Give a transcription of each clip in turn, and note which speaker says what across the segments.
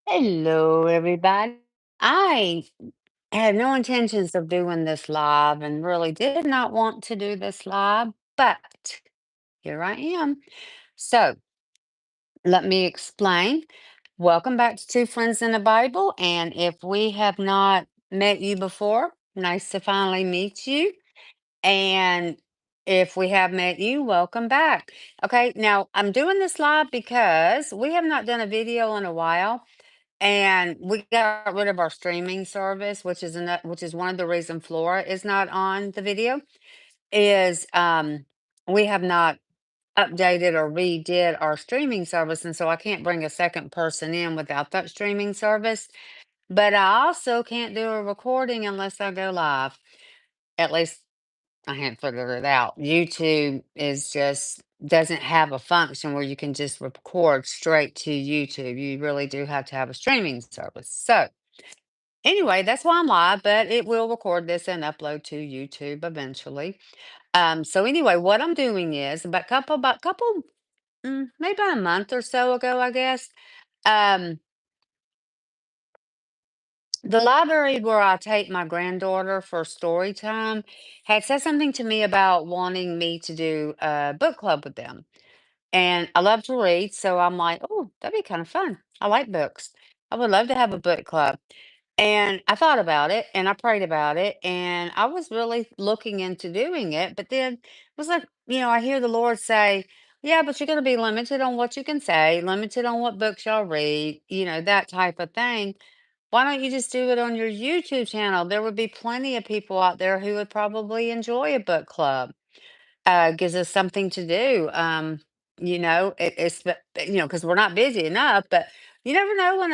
Speaker 1: Hello, everybody. I had no intentions of doing this live and really did not want to do this live, but here I am. So let me explain. Welcome back to Two Friends in the Bible. And if we have not met you before, nice to finally meet you. And if we have met you, welcome back. Okay, now I'm doing this live because we have not done a video in a while. And we got rid of our streaming service, which is one of the reason Flora is not on the video, is we have not updated or redid our streaming service, and so I can't bring a second person in without that streaming service. But I also can't do a recording unless I go live. At least I haven't figured it out. YouTube is just doesn't have a function where you can just record straight to YouTube. You really do have to have a streaming service. So anyway, that's why I'm live, but it will record this and upload to YouTube eventually. So anyway, what I'm doing is maybe about a month or so ago, I guess. Um, the library where I take my granddaughter for story time had said something to me about wanting me to do a book club with them. And I love to read, so I'm like, oh, that'd be kind of fun. I like books. I would love to have a book club. And I thought about it and I prayed about it and I was really looking into doing it. But then it was like, I hear the Lord say, yeah, but you're going to be limited on what you can say, limited on what books y'all read, that type of thing. Why don't you just do it on your YouTube channel? There would be plenty of people out there who would probably enjoy a book club. Gives us something to do. Because we're not busy enough, but you never know when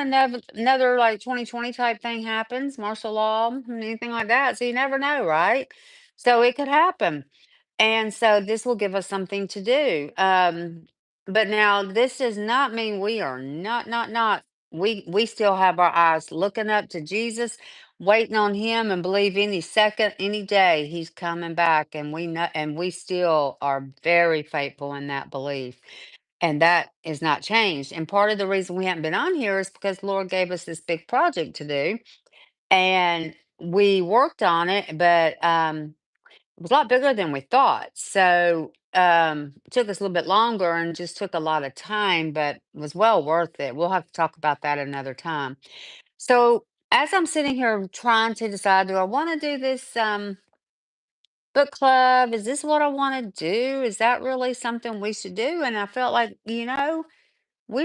Speaker 1: another like 2020 type thing happens, martial law, anything like that. So you never know, right? So it could happen. And so this will give us something to do. But now this does not mean we are not. We still have our eyes looking up to Jesus, waiting on him, and believe any second, any day he's coming back. And we know, and we still are very faithful in that belief. And that is not changed. And part of the reason we haven't been on here is because the Lord gave us this big project to do. And we worked on it, but it was a lot bigger than we thought. So it took us a little bit longer and just took a lot of time, but it was well worth it. We'll have to talk about that another time. So as I'm sitting here trying to decide, do I want to do this book club? Is this what I want to do? Is that really something we should do? And I felt like, we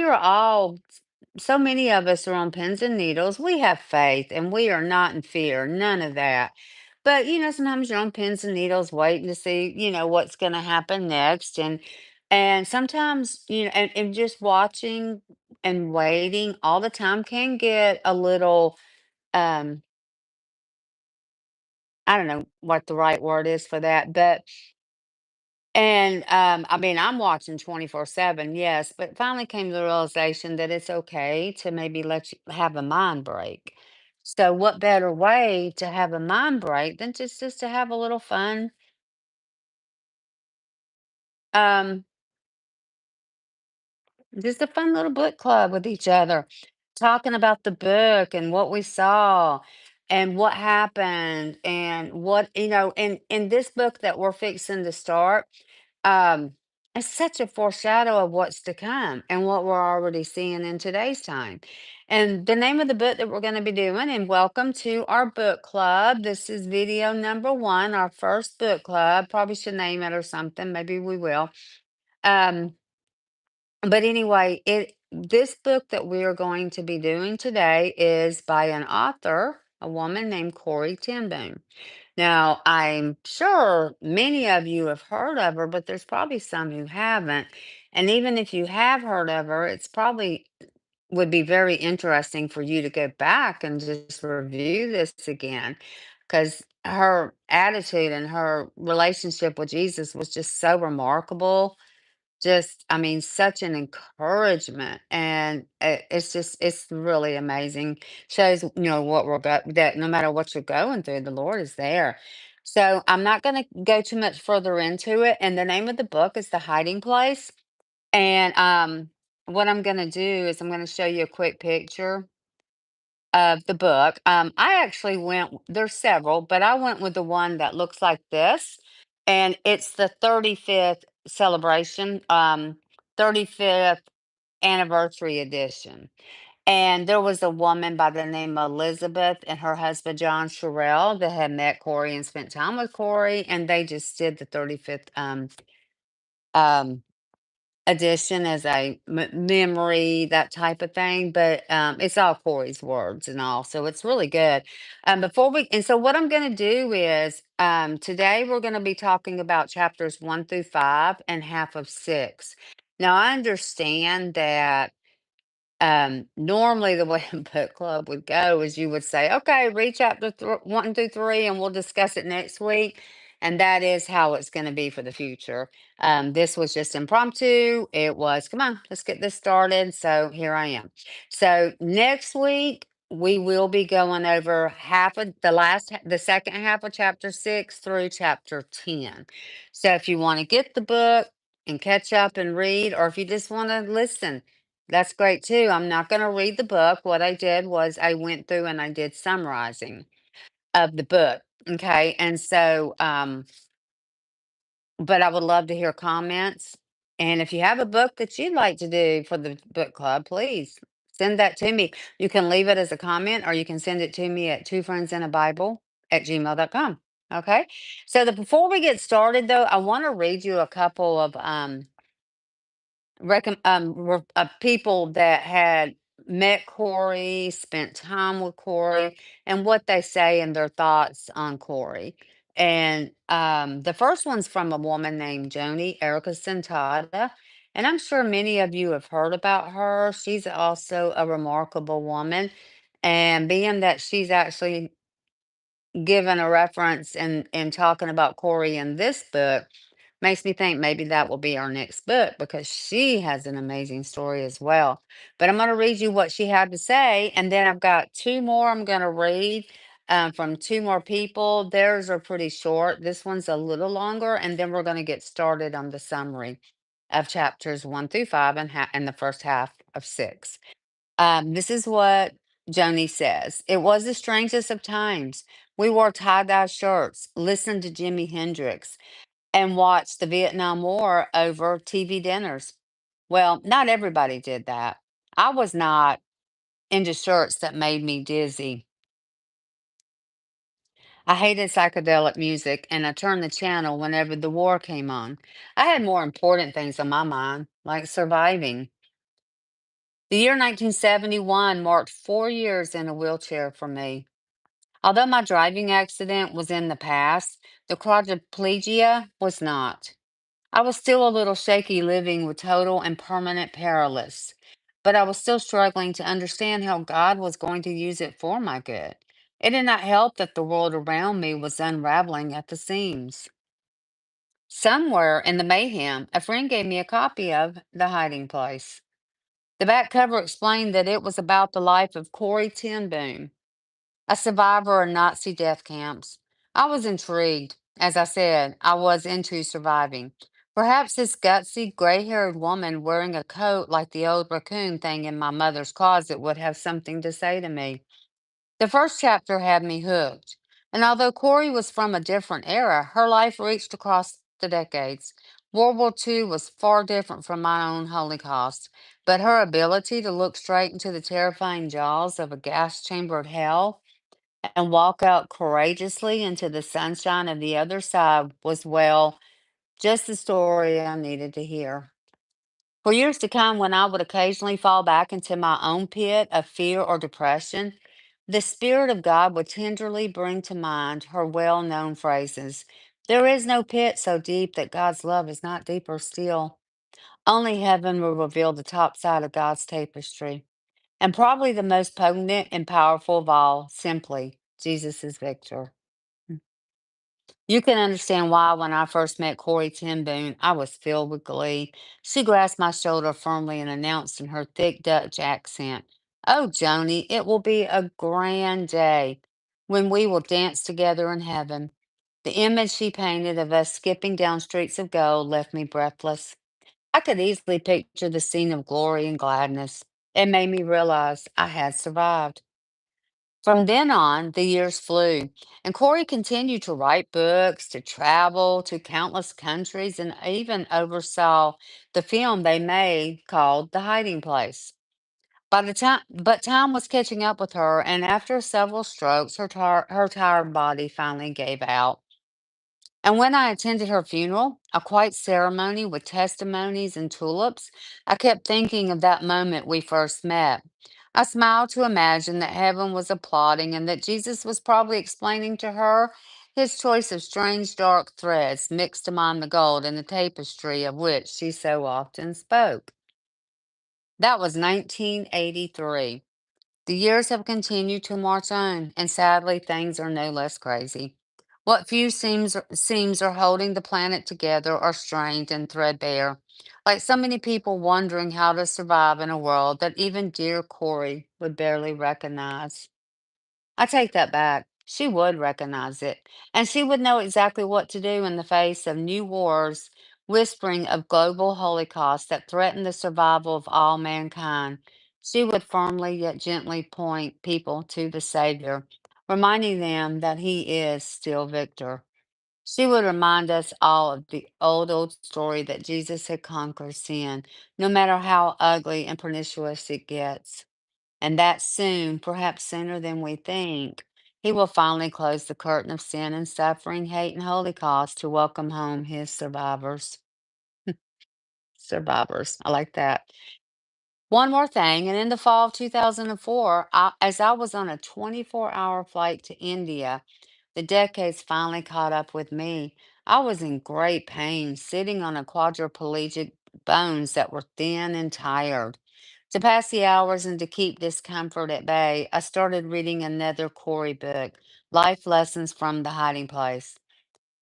Speaker 1: are all, so many of us are on pins and needles. We have faith and we are not in fear, none of that. But, sometimes you're on pins and needles waiting to see, what's going to happen next. And sometimes, and just watching and waiting all the time can get a little, um, I don't know what the right word is for that, but I mean, I'm watching 24/7, yes, but finally came to the realization that it's okay to maybe let you have a mind break. So what better way to have a mind break than just to have a little fun, um, just a fun little book club with each other, talking about the book and what we saw and what happened and what, in this book that we're fixing to start. Um, it's such a foreshadow of what's to come and what we're already seeing in today's time. And the name of the book that we're going to be doing, and welcome to our book club. This is video number one, our first book club. Probably should name it or something. Maybe we will. Um, but anyway, this book that we are going to be doing today is by an author, a woman named Corrie Ten Boom. Now, I'm sure many of you have heard of her, but there's probably some who haven't. And even if you have heard of her, it's probably would be very interesting for you to go back and just review this again because her attitude and her relationship with Jesus was just so remarkable. Just, I mean, such an encouragement, and it's really amazing. Shows, what we're about, that no matter what you're going through, the Lord is there. So I'm not going to go too much further into it. And the name of the book is The Hiding Place. And what I'm going to do is I'm going to show you a quick picture. of the book. I actually there's several, but I went with the one that looks like this. And it's the 35th celebration, 35th anniversary edition. And there was a woman by the name of Elizabeth and her husband John Sherrill that had met Corey and spent time with Corey, and they just did the 35th um, edition as a memory, that type of thing. But it's all Corey's words and all, so it's really good. So what I'm going to do is today we're going to be talking about chapters 1 through 5 and half of 6. Now I understand that normally the way a book club would go is you would say, okay, read chapter 1 through 3 and we'll discuss it next week. And that is how it's going to be for the future. This was just impromptu. It was, come on, let's get this started. So here I am. So next week, we will be going over half of the second half of chapter 6 through chapter 10. So if you want to get the book and catch up and read, or if you just want to listen, that's great too. I'm not going to read the book. What I did was I went through and I did summarizing of the book. Okay. And so, but I would love to hear comments. And if you have a book that you'd like to do for the book club, please send that to me. You can leave it as a comment or you can send it to me at twofriendsandabible@gmail.com. Okay. So before we get started though, I want to read you a couple of people that had met Corey, spent time with Corey, and what they say and their thoughts on Corey. And the first one's from a woman named Joni Erica Sentada. And I'm sure many of you have heard about her. She's also a remarkable woman. And being that she's actually given a reference and talking about Corey in this book, makes me think maybe that will be our next book because she has an amazing story as well. But I'm going to read you what she had to say, and then I've got two more I'm going to read from two more people. Theirs are pretty short. This one's a little longer, and then we're going to get started on the summary of chapters 1 through 5 and the first half of 6. This is what Joni says. It was the strangest of times. We wore tie-dye shirts, listened to Jimi Hendrix, and watched the Vietnam War over TV dinners. Well, not everybody did that. I was not into shirts that made me dizzy. I hated psychedelic music and I turned the channel whenever the war came on. I had more important things on my mind, like surviving. The year 1971 marked 4 years in a wheelchair for me. Although my driving accident was in the past, the quadriplegia was not. I was still a little shaky living with total and permanent paralysis, but I was still struggling to understand how God was going to use it for my good. It did not help that the world around me was unraveling at the seams. Somewhere in the mayhem, a friend gave me a copy of The Hiding Place. The back cover explained that it was about the life of Corrie Ten Boom, a survivor of Nazi death camps. I was intrigued. As I said, I was into surviving. Perhaps this gutsy, gray haired woman wearing a coat like the old raccoon thing in my mother's closet would have something to say to me. The first chapter had me hooked. And although Corey was from a different era, her life reached across the decades. World War II was far different from my own Holocaust, but her ability to look straight into the terrifying jaws of a gas chambered hell and walk out courageously into the sunshine of the other side was, well, just the story I needed to hear. For years to come, when I would occasionally fall back into my own pit of fear or depression, the Spirit of God would tenderly bring to mind her well known phrases. There is no pit so deep that God's love is not deeper still. Only heaven will reveal the top side of God's tapestry. And probably the most potent and powerful of all, simply, Jesus is victor. You can understand why when I first met Corey Ten Boom, I was filled with glee. She grasped my shoulder firmly and announced in her thick Dutch accent, "Oh, Joni, it will be a grand day when we will dance together in heaven." The image she painted of us skipping down streets of gold left me breathless. I could easily picture the scene of glory and gladness. It made me realize I had survived. From then on, the years flew, and Corey continued to write books, to travel to countless countries, and even oversaw the film they made called The Hiding Place. But time was catching up with her, and after several strokes, her tired body finally gave out. And when I attended her funeral, a quiet ceremony with testimonies and tulips, I kept thinking of that moment we first met. I smiled to imagine that heaven was applauding and that Jesus was probably explaining to her his choice of strange dark threads mixed among the gold in the tapestry of which she so often spoke. That was 1983. The years have continued to march on, and sadly, things are no less crazy. What few seams are holding the planet together are strained and threadbare, like so many people wondering how to survive in a world that even dear Corey would barely recognize. I take that back. She would recognize it, and she would know exactly what to do in the face of new wars, whispering of global holocaust that threaten the survival of all mankind. She would firmly yet gently point people to the Savior, reminding them that He is still victor. She would remind us all of the old story that Jesus had conquered sin, no matter how ugly and pernicious it gets. And that soon, perhaps sooner than we think, he will finally close the curtain of sin and suffering, hate, and holocaust to welcome home his survivors. Survivors. I like that. One more thing, and in the fall of 2004, as I was on a 24-hour flight to India, the decades finally caught up with me. I was in great pain, sitting on a quadriplegic bones that were thin and tired. To pass the hours and to keep discomfort at bay, I started reading another Corey book, Life Lessons from the Hiding Place.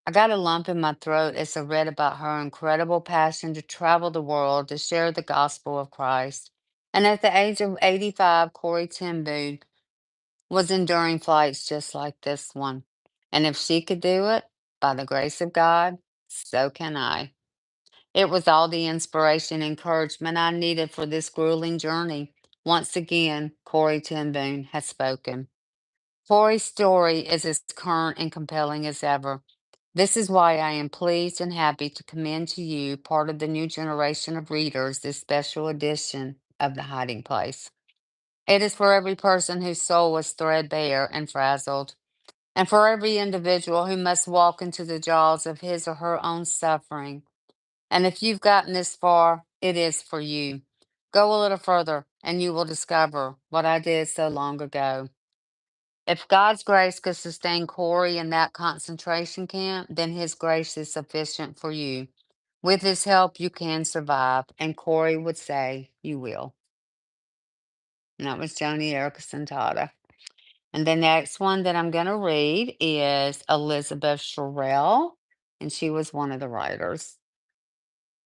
Speaker 1: I got a lump in my throat as I read about her incredible passion to travel the world to share the gospel of Christ. And at the age of 85, Corrie Ten Boom was enduring flights just like this one. And if she could do it, by the grace of God, so can I. It was all the inspiration and encouragement I needed for this grueling journey. Once again, Corrie Ten Boom has spoken. Corey's story is as current and compelling as ever. This is why I am pleased and happy to commend to you, part of the new generation of readers, this special edition of The Hiding Place. It is for every person whose soul was threadbare and frazzled, and for every individual who must walk into the jaws of his or her own suffering. And if you've gotten this far, it is for you. Go a little further, and you will discover what I did so long ago. If God's grace could sustain Corey in that concentration camp, then His grace is sufficient for you. With His help, you can survive, and Corey would say, you will. And that was Joni Erickson Tata. And the next one that I'm going to read is Elizabeth Sherrill, and she was one of the writers.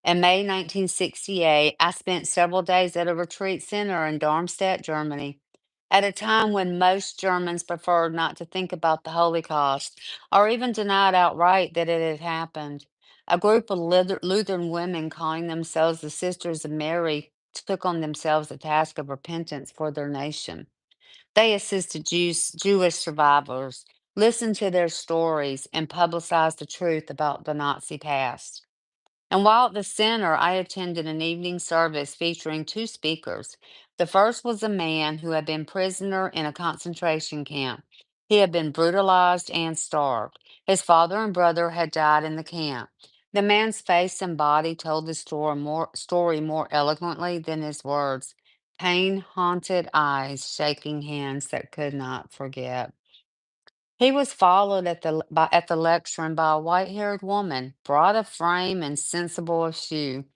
Speaker 1: In May 1968, I spent several days at a retreat center in Darmstadt, Germany. At a time when most Germans preferred not to think about the Holocaust or even denied outright that it had happened, a group of Lutheran women calling themselves the Sisters of Mary took on themselves the task of repentance for their nation. They assisted Jewish survivors, listened to their stories, and publicized the truth about the Nazi past. And while at the center, I attended an evening service featuring two speakers. The first was a man who had been prisoner in a concentration camp. He had been brutalized and starved. His father and brother had died in the camp. The man's face and body told the story more eloquently than his words. Pain haunted eyes, shaking hands that could not forget. He was followed at the lectern by a white-haired woman, broad of frame and sensible of shew,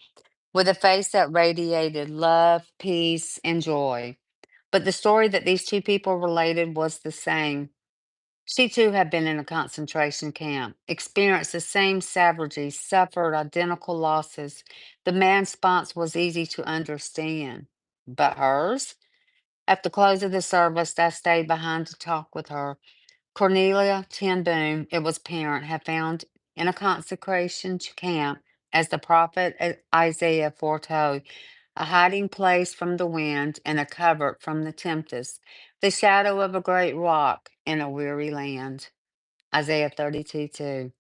Speaker 1: with a face that radiated love, peace, and joy. But the story that these two people related was the same. She too had been in a concentration camp, experienced the same savagery, suffered identical losses. The man's response was easy to understand. But hers? At the close of the service, I stayed behind to talk with her. Cornelia Ten Boom, it was apparent, had found in a consecration camp, as the prophet Isaiah foretold. a hiding place from the wind and a covert from the tempest, the shadow of a great rock in a weary land. Isaiah 32:2.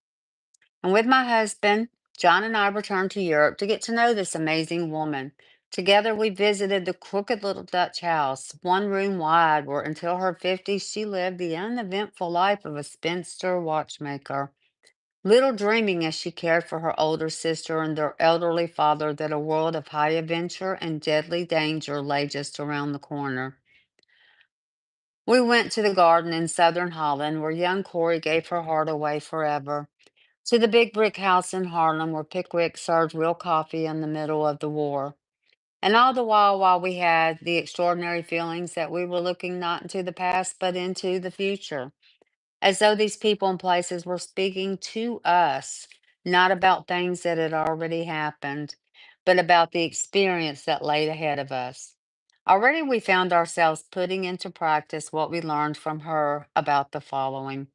Speaker 1: And with my husband, John and I returned to Europe to get to know this amazing woman. Together, we visited the crooked little Dutch house, one room wide, where until her 50s she lived the uneventful life of a spinster watchmaker. Little dreaming as she cared for her older sister and their elderly father that a world of high adventure and deadly danger lay just around the corner. We went to the garden in southern Holland where young Corrie gave her heart away forever, to the big brick house in Harlem where Pickwick served real coffee in the middle of the war. And all the while we had the extraordinary feelings that we were looking not into the past but into the future, as though these people and places were speaking to us, not about things that had already happened, but about the experience that laid ahead of us. Already we found ourselves putting into practice what we learned from her about the following: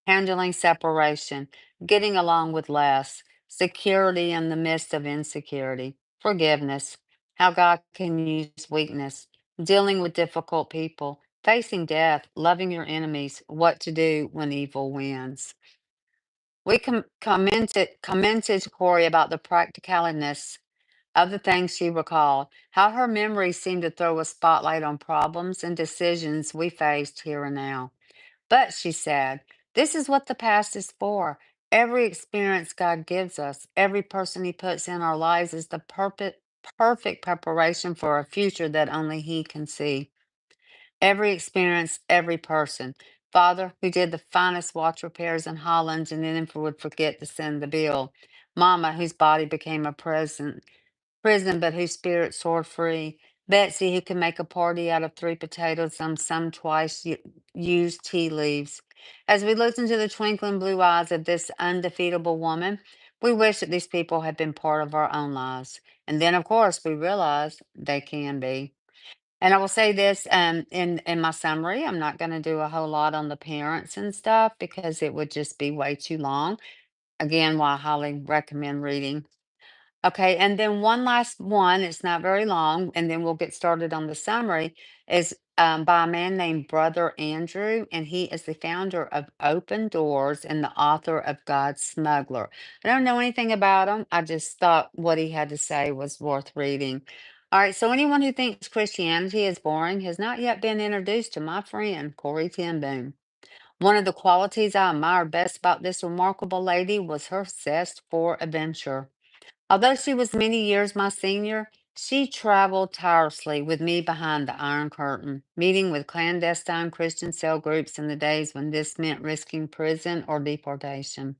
Speaker 1: handling separation, getting along with less, security in the midst of insecurity, forgiveness, how God can use weakness, dealing with difficult people, facing death, loving your enemies, what to do when evil wins. We commented to Corey about the practicalness of the things she recalled, how her memory seemed to throw a spotlight on problems and decisions we faced here and now. But she said, this is what the past is for. Every experience God gives us, every person He puts in our lives is the perfect preparation for a future that only He can see. Every experience, every person. Father, who did the finest watch repairs in Holland and then would forget to send the bill. Mama, whose body became a prison, but whose spirit soared free. Betsy, who can make a party out of three potatoes and some twice used tea leaves. As we looked into the twinkling blue eyes of this undefeatable woman, we wish that these people had been part of our own lives. And then, of course, we realized they can be. And I will say this, in my summary, I'm not going to do a whole lot on the parents and stuff because it would just be way too long. Again, why I highly recommend reading. Okay, and then one last one, it's not very long, and then we'll get started on the summary, is by a man named Brother Andrew, and he is the founder of Open Doors and the author of God's Smuggler. I don't know anything about him. I just thought what he had to say was worth reading. All right, so anyone who thinks Christianity is boring has not yet been introduced to my friend, Corrie Ten Boom. One of the qualities I admired best about this remarkable lady was her zest for adventure. Although she was many years my senior, she traveled tirelessly with me behind the Iron Curtain, meeting with clandestine Christian cell groups in the days when this meant risking prison or deportation.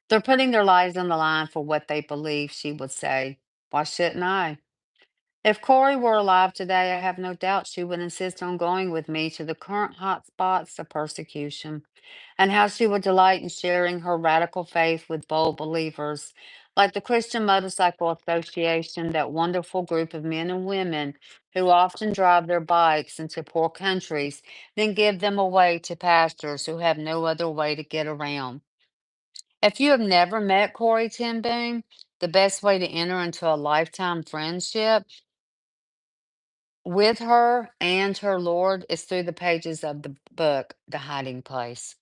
Speaker 1: They're putting their lives on the line for what they believe, she would say. Why shouldn't I? If Corey were alive today, I have no doubt she would insist on going with me to the current hot spots of persecution, and how she would delight in sharing her radical faith with bold believers, like the Christian Motorcycle Association, that wonderful group of men and women who often drive their bikes into poor countries, then give them away to pastors who have no other way to get around. If you have never met Corey Ten Boom, the best way to enter into a lifetime friendship with her and her Lord is through the pages of the book, The Hiding Place.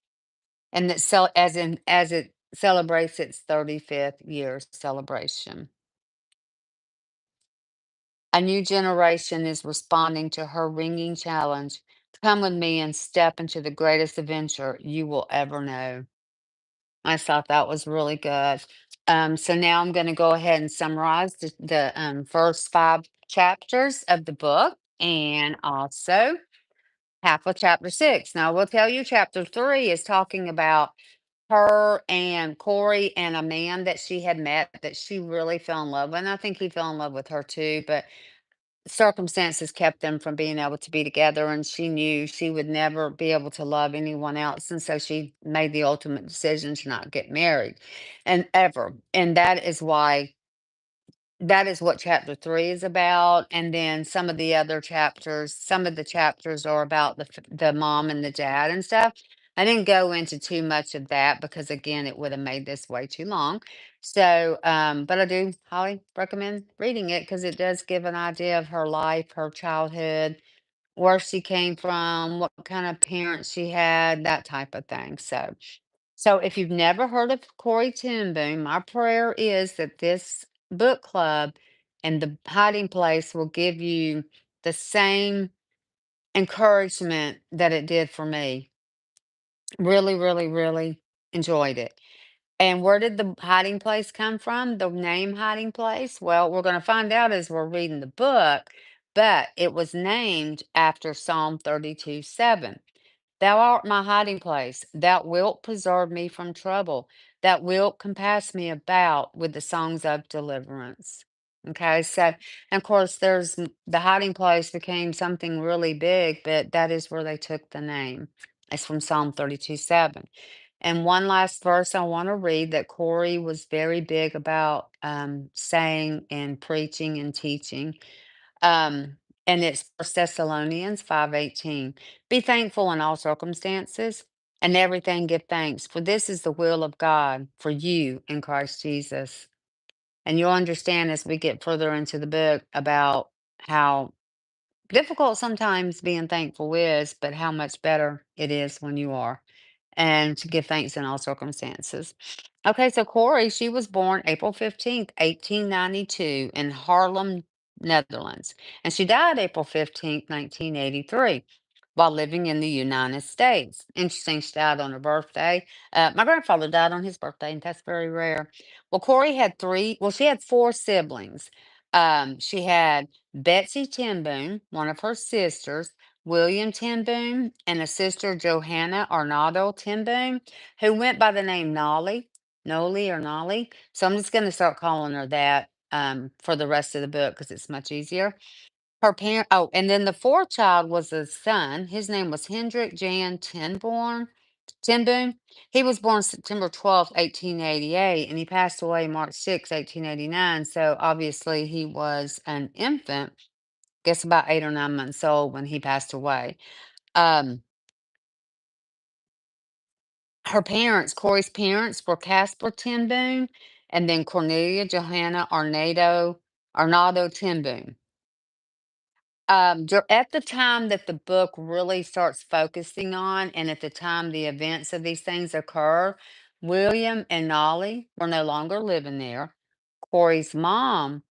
Speaker 1: And that as it celebrates its 35th year celebration. A new generation is responding to her ringing challenge. Come with me and step into the greatest adventure you will ever know. I thought that was really good. So now I'm going to go ahead and summarize the first five chapters of the book and also half of chapter six. Now, I will tell you, chapter three is talking about her and Corey and a man that she had met that she really fell in love with. And I think he fell in love with her too, but circumstances kept them from being able to be together. And she knew she would never be able to love anyone else. And so she made the ultimate decision to not get married and ever. And that is what chapter three is about. And then some of the other chapters, some of the chapters are about the mom and the dad and stuff. I didn't go into too much of that because again, it would have made this way too long. So, but I do highly recommend reading it because it does give an idea of her life, her childhood, where she came from, what kind of parents she had, that type of thing. So if you've never heard of Corrie Ten Boom, my prayer is that this book club and the hiding place will give you the same encouragement that it did for me. Really, really, really enjoyed it. And where did the hiding place come from? The name hiding place? Well, we're going to find out as we're reading the book, but it was named after Psalm 32:7. Thou art my hiding place. Thou wilt preserve me from trouble. Thou wilt compass me about with the songs of deliverance. Okay, so and of course, the hiding place became something really big, but that is where they took the name. It's from Psalm 32:7. And one last verse I want to read that Corey was very big about saying and preaching and teaching. Um, and it's First Thessalonians 5:18. Be thankful in all circumstances, and everything give thanks, for this is the will of God for you in Christ Jesus. And you'll understand as we get further into the book about how difficult sometimes being thankful is, but how much better it is when you are, and to give thanks in all circumstances. Okay, so Corey, she was born April 15th, 1892, in Haarlem, Netherlands, and she died April 15th, 1983, while living in the United States. Interesting, she died on her birthday. My grandfather died on his birthday, and that's very rare. Well, Corey had she had four siblings. She had Betsy Ten Boom, one of her sisters, William Ten Boom, and a sister, Johanna Arnaldo Ten Boom, who went by the name Noli or Nolly. So I'm just going to start calling her that for the rest of the book because it's much easier. And then the fourth child was a son. His name was Hendrik Jan Ten Boom. He was born September 12th, 1888, and he passed away March 6th, 1889. So obviously he was an infant, guess about 8 or 9 months old when he passed away. Um, Corey's parents were Casper Ten Boom and then Cornelia Johanna Arnaldo Ten Boom. At the time that the book really starts focusing on, and at the time the events of these things occur, William and Nolly were no longer living there. Corey's mom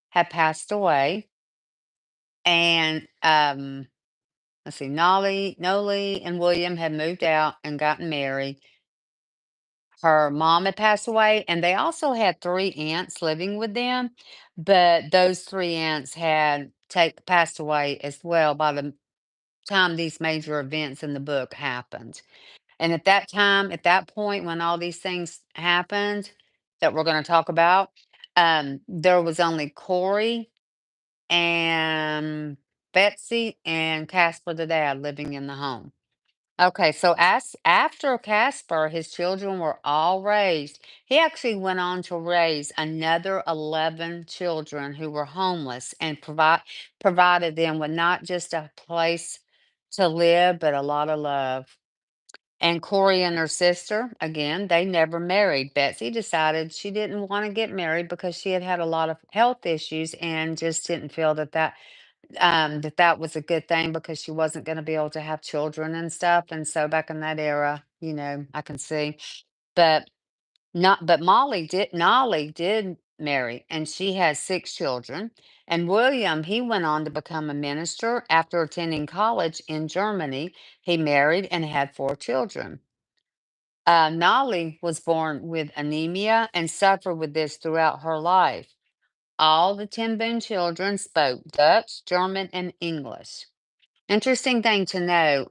Speaker 1: had passed away, and let's see, Nolly and William had moved out and gotten married. Her mom had passed away, and they also had three aunts living with them, but those three aunts had passed away as well by the time these major events in the book happened. And at that time, at that point, when all these things happened that we're going to talk about, there was only Corey and Betsy and Casper the dad living in the home. Okay, so as after Casper, his children were all raised. He actually went on to raise another 11 children who were homeless and provided them with not just a place to live, but a lot of love. And Corey and her sister, again, they never married. Betsy decided she didn't want to get married because she had had a lot of health issues and just didn't feel that was a good thing because she wasn't going to be able to have children and stuff. And so back in that era, I can see. But not but Nolly did marry and she has six children. And William, he went on to become a minister after attending college in Germany. He married and had four children. Nolly was born with anemia and suffered with this throughout her life. All the Ten Boom children spoke Dutch, German, and English. Interesting thing to know,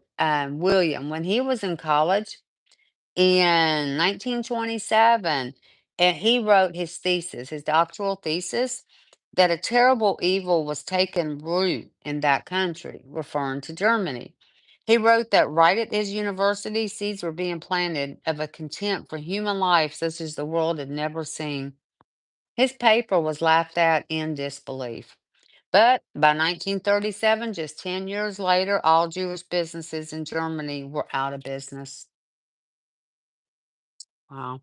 Speaker 1: William, when he was in college in 1927, and he wrote his doctoral thesis, that a terrible evil was taking root in that country, referring to Germany. He wrote that right at his university, seeds were being planted of a contempt for human life such as the world had never seen. His paper was laughed at in disbelief. But by 1937, just 10 years later, all Jewish businesses in Germany were out of business. Wow.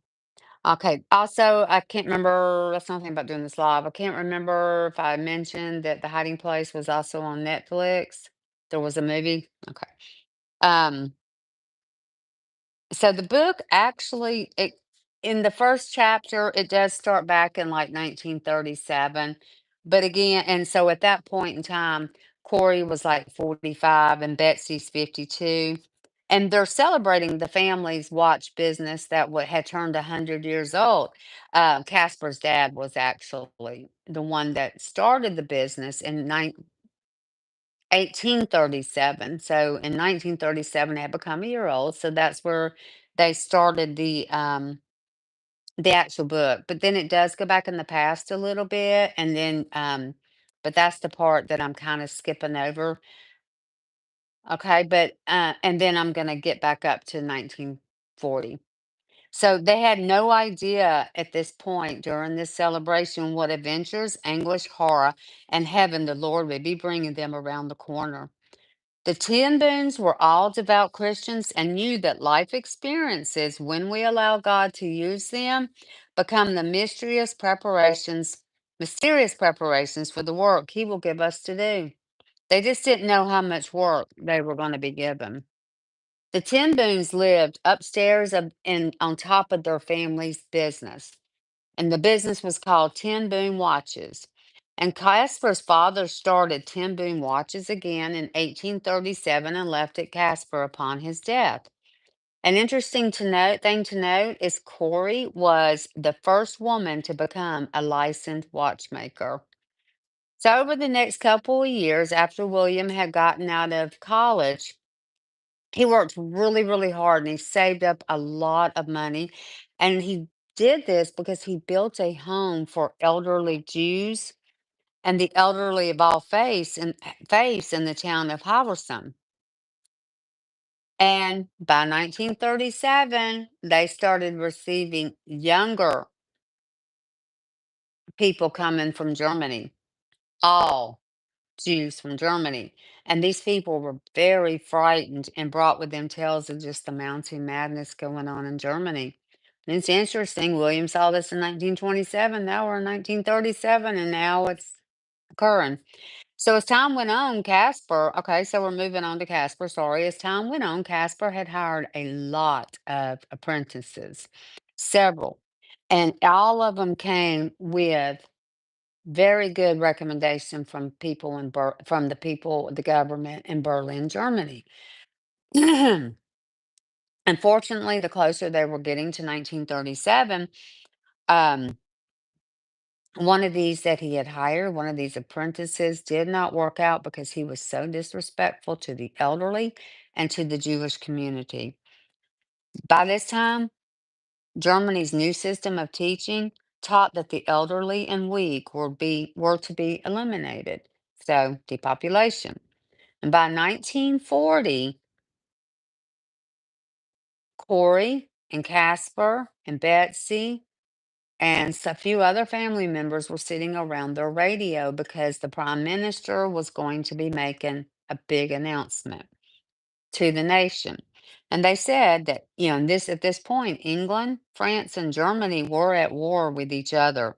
Speaker 1: Okay. Also, I can't remember. That's nothing about doing this live. I can't remember if I mentioned that The Hiding Place was also on Netflix. There was a movie. Okay. Um, so the book actually, in the first chapter, it does start back in like 1937. But again, and so at that point in time, Corey was like 45 and Betsy's 52. And they're celebrating the family's watch business that had turned 100 years old. Casper's dad was actually the one that started the business in 1837. So in 1937, they had become a year old. So that's where they started the actual book. But then it does go back in the past a little bit, and then but that's the part that I'm kind of skipping over. Okay, but and then I'm gonna get back up to 1940. So they had no idea at this point during this celebration what adventures, anguish, horror, and heaven the Lord would be bringing them around the corner. The Ten Boons were all devout Christians and knew that life experiences, when we allow God to use them, become the mysterious preparations for the work He will give us to do. They just didn't know how much work they were going to be given. The Ten Boons lived upstairs and on top of their family's business, and the business was called Ten Boom Watches. And Casper's father started Ten Boom Watches again in 1837 and left it Casper upon his death. An interesting thing to note is Corey was the first woman to become a licensed watchmaker. So over the next couple of years after William had gotten out of college, he worked really, really hard and he saved up a lot of money. And he did this because he built a home for elderly Jews and the elderly of all faiths in the town of Halverson. And by 1937, they started receiving younger people coming from Germany, all Jews from Germany. And these people were very frightened and brought with them tales of just the mounting madness going on in Germany. And it's interesting, William saw this in 1927. Now we're in 1937, and now it's occurring. So as time went on, okay, so we're moving on to Casper, sorry. As time went on, Casper had hired a lot of apprentices, several, and all of them came with very good recommendation from from the people, the government in Berlin, Germany. Unfortunately, the closer they were getting to 1937, um, one of these that he had hired, one of these apprentices, did not work out because he was so disrespectful to the elderly and to the Jewish community. By this time, Germany's new system of teaching taught that the elderly and weak were to be eliminated. So depopulation. And by 1940, Corey and Casper and Betsy and a few other family members were sitting around their radio because the prime minister was going to be making a big announcement to the nation. And they said that, at this point, England, France, and Germany were at war with each other.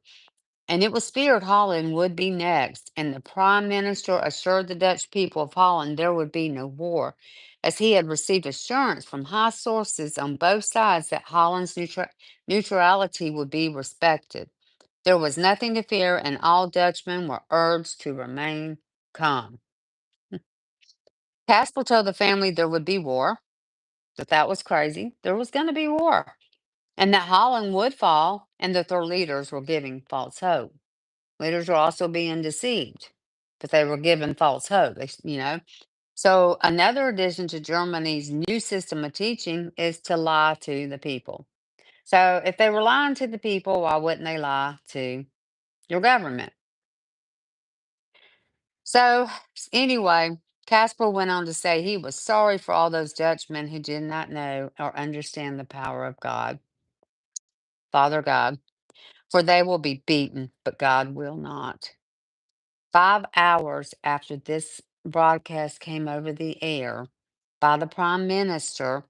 Speaker 1: And it was feared Holland would be next, and the Prime Minister assured the Dutch people of Holland there would be no war, as he had received assurance from high sources on both sides that Holland's neutrality would be respected. There was nothing to fear, and all Dutchmen were urged to remain calm. Caspar told the family there would be war, that was crazy. There was going to be war, and that Holland would fall, and that their leaders were giving false hope. Leaders were also being deceived, but they were given false hope. So another addition to Germany's new system of teaching is to lie to the people. So if they were lying to the people, why wouldn't they lie to your government? So anyway, Caspar went on to say he was sorry for all those Dutchmen who did not know or understand the power of God, Father God, for they will be beaten, but God will not. 5 hours after this broadcast came over the air by the Prime Minister,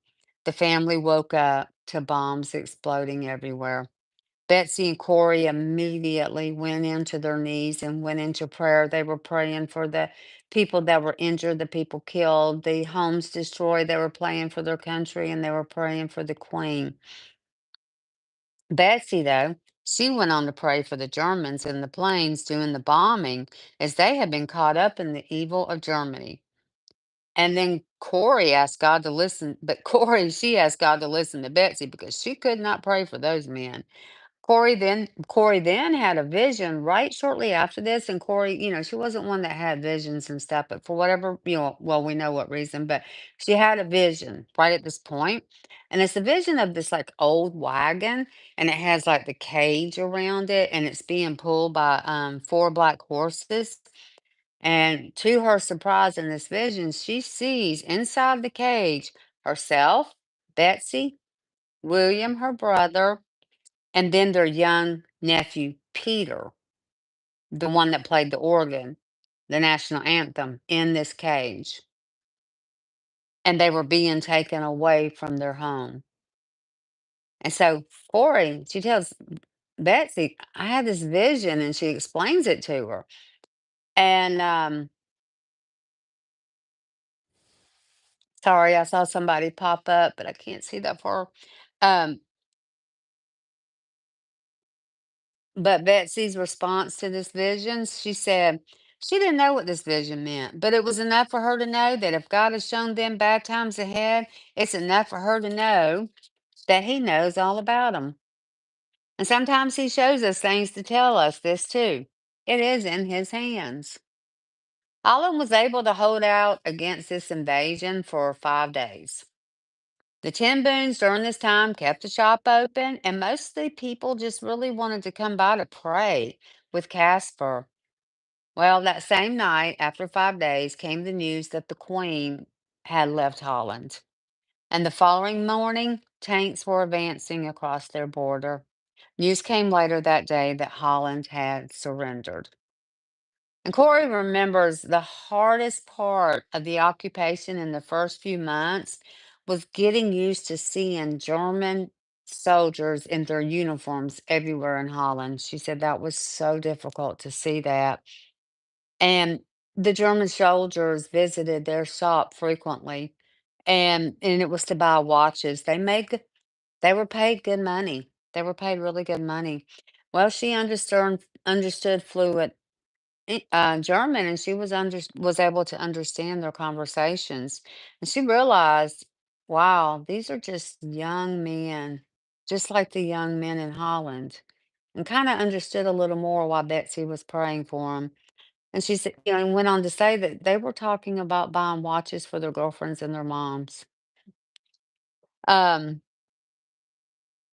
Speaker 1: The family woke up to bombs exploding everywhere. Betsy and Corey immediately went into their knees and went into prayer. They were praying for the people that were injured, the people killed, the homes destroyed. They were praying for their country and they were praying for the Queen. Betsy, though, she went on to pray for the Germans in the planes doing the bombing as they had been caught up in the evil of Germany. And then Corey asked God to listen, but she asked God to listen to Betsy because she could not pray for those men. Corey then had a vision right shortly after this, and Corey, she wasn't one that had visions and stuff, but for whatever, well, we know what reason, but she had a vision right at this point, and it's a vision of this like old wagon, and it has like the cage around it, and it's being pulled by four black horses. And to her surprise in this vision, she sees inside the cage herself, Betsy, William, her brother, and then their young nephew, Peter, the one that played the organ, the national anthem, in this cage. And they were being taken away from their home. And so Corey, she tells Betsy, I had this vision, and she explains it to her. And sorry, I saw somebody pop up, but I can't see that far. Um, But Betsy's response to this vision, she said she didn't know what this vision meant, but it was enough for her to know that if God has shown them bad times ahead, it's enough for her to know that He knows all about them. And sometimes He shows us things to tell us this too. It is in His hands. Holland was able to hold out against this invasion for 5 days. The Ten Boons during this time kept the shop open, and most of the people just really wanted to come by to pray with Casper. Well, that same night, after 5 days, came the news that the Queen had left Holland. And the following morning, tanks were advancing across their border. News came later that day that Holland had surrendered. And Corey remembers the hardest part of the occupation in the first few months was getting used to seeing German soldiers in their uniforms everywhere in Holland. She said that was so difficult to see that. And the German soldiers visited their shop frequently, and it was to buy watches. They were paid good money. They were paid really good money. Well, she understood fluent German, and she was able to understand their conversations. And she realized, wow, these are just young men, just like the young men in Holland, and kind of understood a little more why Betsy was praying for them. And she said, and went on to say that they were talking about buying watches for their girlfriends and their moms. Um,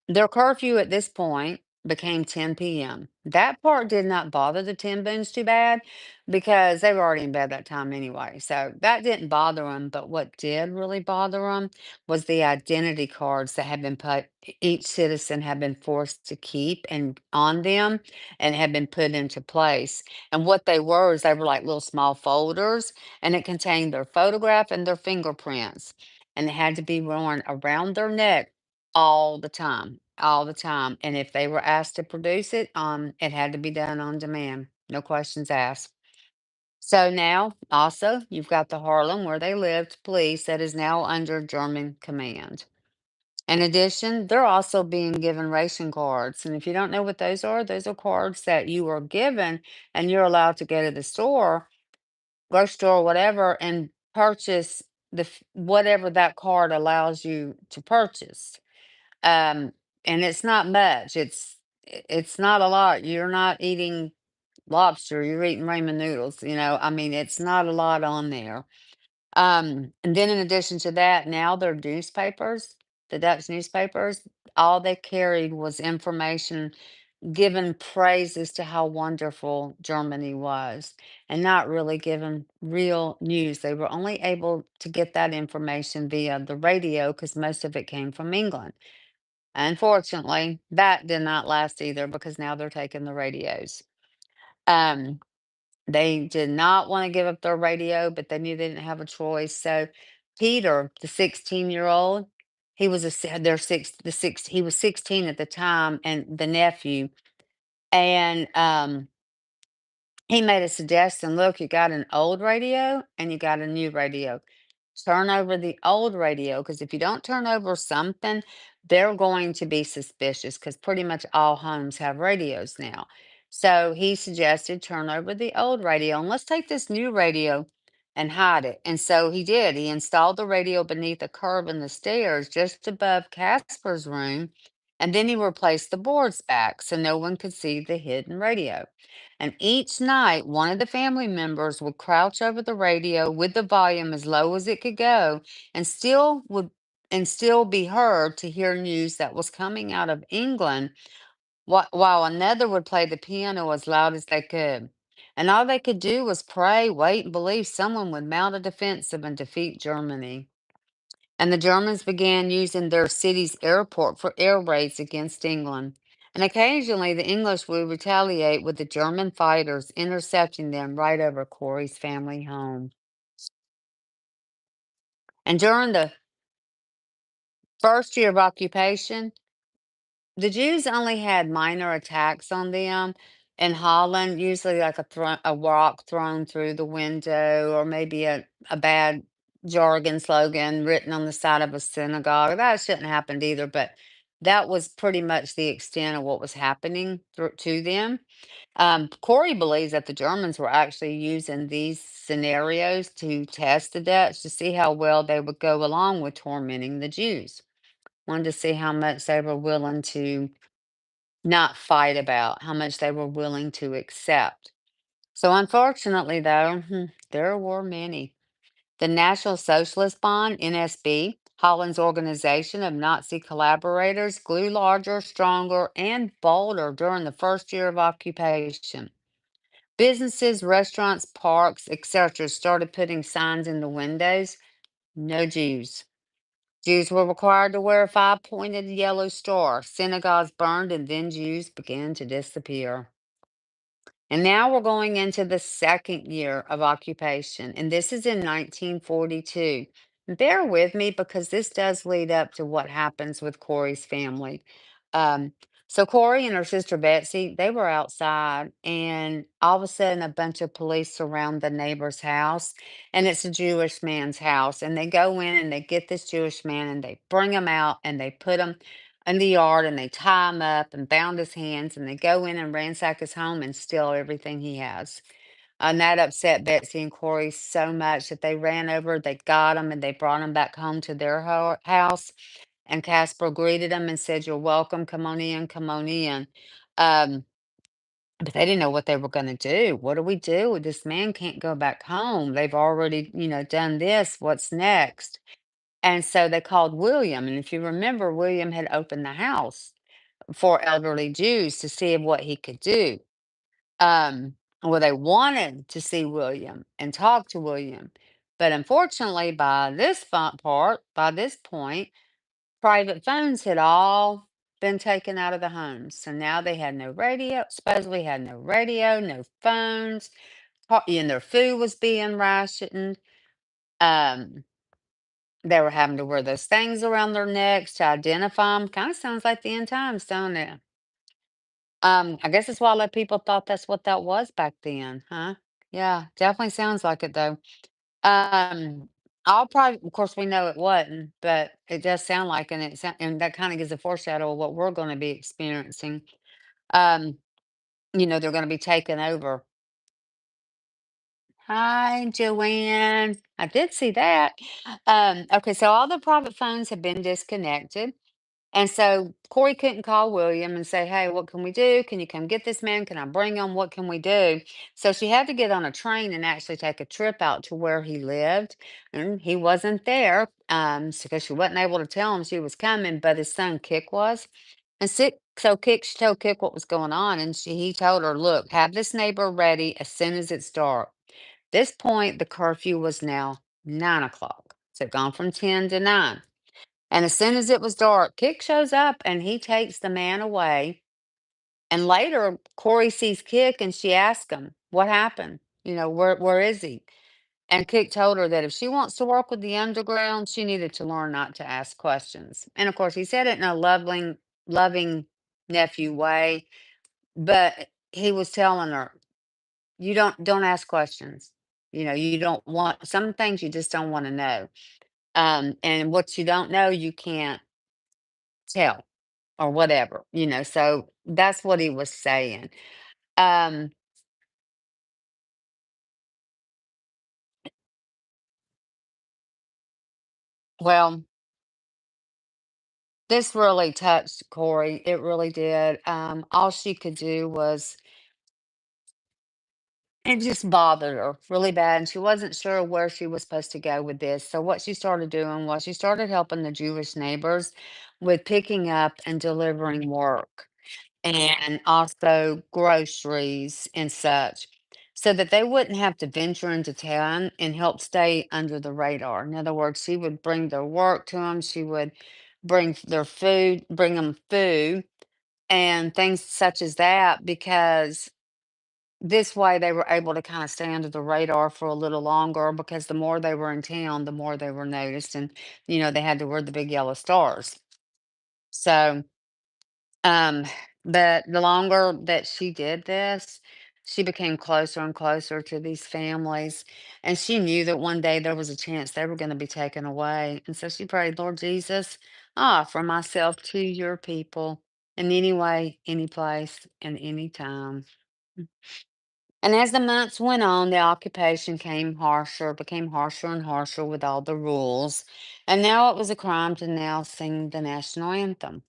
Speaker 1: Their curfew at this point became 10 p.m. That part did not bother the Ten Boons too bad because they were already in bed that time anyway. So that didn't bother them. But what did really bother them was the identity cards that had been put, each citizen had been forced to keep and on them and had been put into place. And what they were is they were like little small folders, and it contained their photograph and their fingerprints. And it had to be worn around their neck all the time, all the time, and if they were asked to produce it, it had to be done on demand, no questions asked. So now, also, you've got the Harlem, where they lived, police that is now under German command. In addition, they're also being given ration cards, and if you don't know what those are cards that you are given, and you're allowed to go to the store, grocery store, whatever, and purchase whatever that card allows you to purchase. Um, and it's not much. It's not a lot. You're not eating lobster, you're eating ramen noodles, I mean, it's not a lot on there. And then in addition to that, now their newspapers, the Dutch newspapers, all they carried was information giving praises to how wonderful Germany was, and not really giving real news. They were only able to get that information via the radio because most of it came from England. Unfortunately, that did not last either because now they're taking the radios. Um, they did not want to give up their radio, but they knew they didn't have a choice. So Peter, the 16-year-old, He was a si- their six the six he was 16 at the time, and the nephew, and he made a suggestion. Look, you got an old radio and you got a new radio. Turn over the old radio, because if you don't turn over something, they're going to be suspicious, because pretty much all homes have radios now. So he suggested turn over the old radio and let's take this new radio and hide it. And so he did. He installed the radio beneath a curve in the stairs just above Casper's room. And then he replaced the boards back so no one could see the hidden radio. And each night, one of the family members would crouch over the radio with the volume as low as it could go, and still be heard to hear news that was coming out of England, while another would play the piano as loud as they could. And all they could do was pray, wait, and believe someone would mount a defensive and defeat Germany. And the Germans began using their city's airport for air raids against England. And occasionally the English would retaliate with the German fighters intercepting them right over Corey's family home. And during the first year of occupation, the Jews only had minor attacks on them. In Holland, usually like a rock thrown through the window, or maybe a bad jargon slogan written on the side of a synagogue. That shouldn't have happened either, but that was pretty much the extent of what was happening to them. Corey believes that the Germans were actually using these scenarios to test the Dutch to see how well they would go along with tormenting the Jews. Wanted to see how much they were willing to not fight about, how much they were willing to accept. So, unfortunately, though, there were many. The National Socialist Bond, NSB, Holland's organization of Nazi collaborators, grew larger, stronger, and bolder during the first year of occupation. Businesses, restaurants, parks, etc., started putting signs in the windows: no Jews. Jews were required to wear a five-pointed yellow star. Synagogues burned, and then Jews began to disappear. And now we're going into the second year of occupation, and this is in 1942. Bear with me, because this does lead up to what happens with Corey's family. Um, so Corey and her sister Betsy, they were outside, and all of a sudden a bunch of police surround the neighbor's house, and it's a Jewish man's house. And they go in and they get this Jewish man and they bring him out and they put him in the yard and they tie him up and bound his hands, and they go in and ransack his home and steal everything he has. And that upset Betsy and Corey so much that they ran over, they got him, and they brought him back home to their house. And Casper greeted him and said, "You're welcome. Come on in, come on in." Um, but they didn't know what they were going to do. What do we do? This man can't go back home. They've already, done this. What's next? And so they called William. And if you remember, William had opened the house for elderly Jews to see what he could do. Well, they wanted to see William and talk to William. But unfortunately, by this point, private phones had all been taken out of the homes. So now they had no radio, supposedly had no radio, no phones, and their food was being rationed. Um, they were having to wear those things around their necks to identify them. Kind of sounds like the end times, don't it? I guess that's why a lot of people thought that's what that was back then, huh? Yeah, definitely sounds like it though. Um, I'll probably, of course, we know it wasn't, but it does sound like, and that kind of gives a foreshadow of what we're going to be experiencing. Um, they're going to be taken over. Hi, Joanne. I did see that. Okay, so all the private phones have been disconnected. And so Corey couldn't call William and say, "Hey, what can we do? Can you come get this man? Can I bring him? What can we do?" So she had to get on a train and actually take a trip out to where he lived. And he wasn't there, because she wasn't able to tell him she was coming, but his son Kick was. And she told Kick what was going on, and he told her, "Look, have this neighbor ready as soon as it's dark." This point, the curfew was now 9 o'clock. So it gone from 10 to 9. And as soon as it was dark, Kick shows up and he takes the man away. And later, Corey sees Kick and she asks him, "What happened? Where is he?" And Cook told her that if she wants to work with the underground, she needed to learn not to ask questions. And of course, he said it in a loving nephew way, but he was telling her, you don't ask questions. You don't want some things you just don't want to know. And what you don't know, you can't tell or whatever. So that's what he was saying. Um, well, this really touched Corey. It really did. All she could do was it just bothered her really bad, and she wasn't sure where she was supposed to go with this. So what she started doing was she started helping the Jewish neighbors with picking up and delivering work, and also groceries and such, so that they wouldn't have to venture into town and help stay under the radar. In other words, she would bring their work to them. She would bring them food and things such as that, because this way they were able to kind of stay under the radar for a little longer, because the more they were in town, the more they were noticed, and they had to wear the big yellow stars. So, um, but the longer that she did this, she became closer and closer to these families, and she knew that one day there was a chance they were going to be taken away. And so she prayed, Lord Jesus, I offer myself to your people in any way, any place, and any time. And as the months went on, the occupation became harsher and harsher with all the rules. And now it was a crime to now sing the national anthem.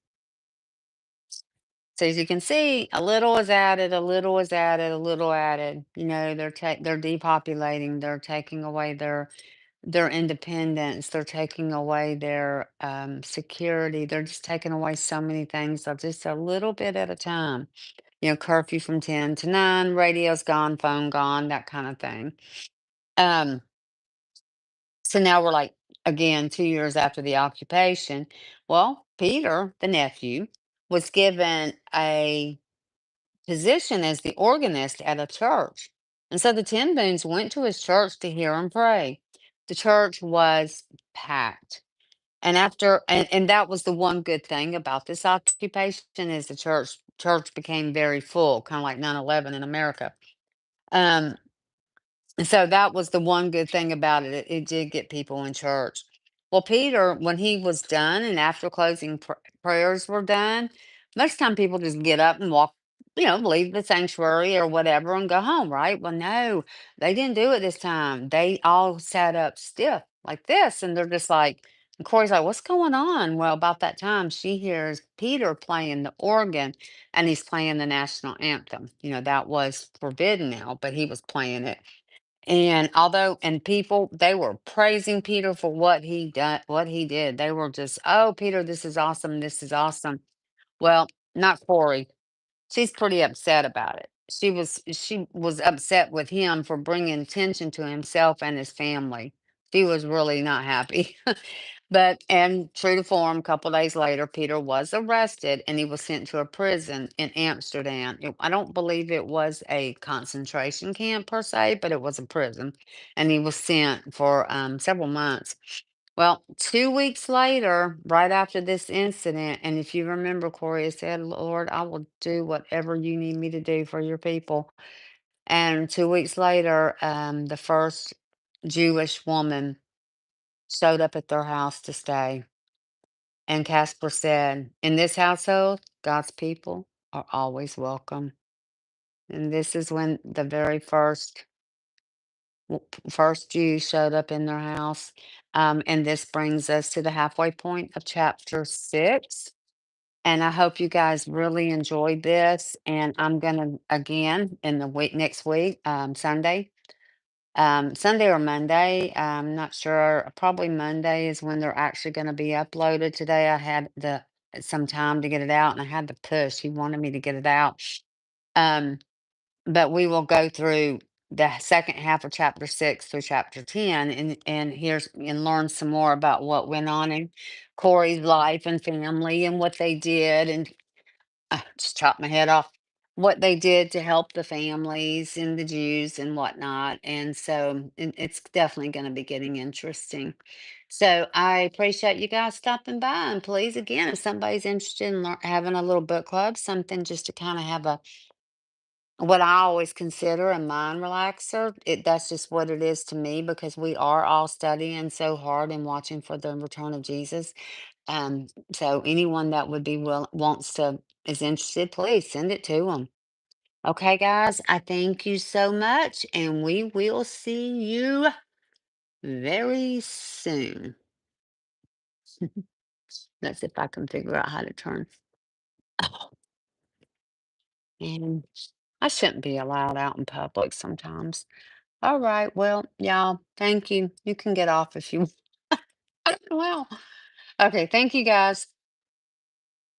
Speaker 1: So as you can see, a little is added, a little is added, a little added. They're depopulating. They're taking away their independence. They're taking away their security. They're just taking away so many things, just a little bit at a time. Curfew from 10 to 9, radio's gone, phone gone, that kind of thing. Um, so now we're like, again, 2 years after the occupation. Well, Peter, the nephew, was given a position as the organist at a church. And so the Ten Boons went to his church to hear him pray. The church was packed. And that was the one good thing about this occupation, is the church became very full, kind of like 9/11 in America. Um, and so that was the one good thing about it. It did get people in church. Well, Peter, when he was done and after closing prayers were done, most time people just get up and walk, leave the sanctuary or whatever and go home, right? Well, no, they didn't do it this time. They all sat up stiff like this, and they're just like, and Corey's like, what's going on? Well, about that time, she hears Peter playing the organ, and he's playing the national anthem. That was forbidden now, but he was playing it. And people, they were praising Peter for what he did. They were just, oh, Peter, this is awesome. This is awesome. Well, not Corey. She's pretty upset about it. She was upset with him for bringing attention to himself and his family. She was really not happy. And true to form, a couple days later, Peter was arrested and he was sent to a prison in Amsterdam. I don't believe it was a concentration camp per se, but it was a prison. And he was sent for several months. Well, 2 weeks later, right after this incident, and if you remember, Corey said, Lord, I will do whatever you need me to do for your people. And 2 weeks later, the first Jewish woman showed up at their house to stay. And Casper said, in this household, God's people are always welcome. And this is when the very first Jew showed up in their house. And this brings us to the halfway point of chapter 6. And I hope you guys really enjoyed this. And I'm gonna again in the week next week, Sunday or Monday. I'm not sure. Probably Monday is when they're actually going to be uploaded. Today I had some time to get it out, and I had to push. He wanted me to get it out. Um, but we will go through the second half of chapter 6 through chapter 10, and learn some more about what went on in Corey's life and family and what they did, and just chopped my head off. what they did to help the families and the Jews and whatnot. And so it's definitely going to be getting interesting. So I appreciate you guys stopping by. And please, again, if somebody's interested in having a little book club, something just to kind of have a what I always consider a mind relaxer. That's just what it is to me because we are all studying so hard and watching for the return of Jesus. So anyone that would be wants to is interested, please send it to them. Okay, guys, I thank you so much, and we will see you very soon. Let's see if I can figure out how to turn. Oh, and I shouldn't be allowed out in public sometimes. All right, well, y'all, thank you. You can get off if you. I don't know how. Okay, thank you, guys.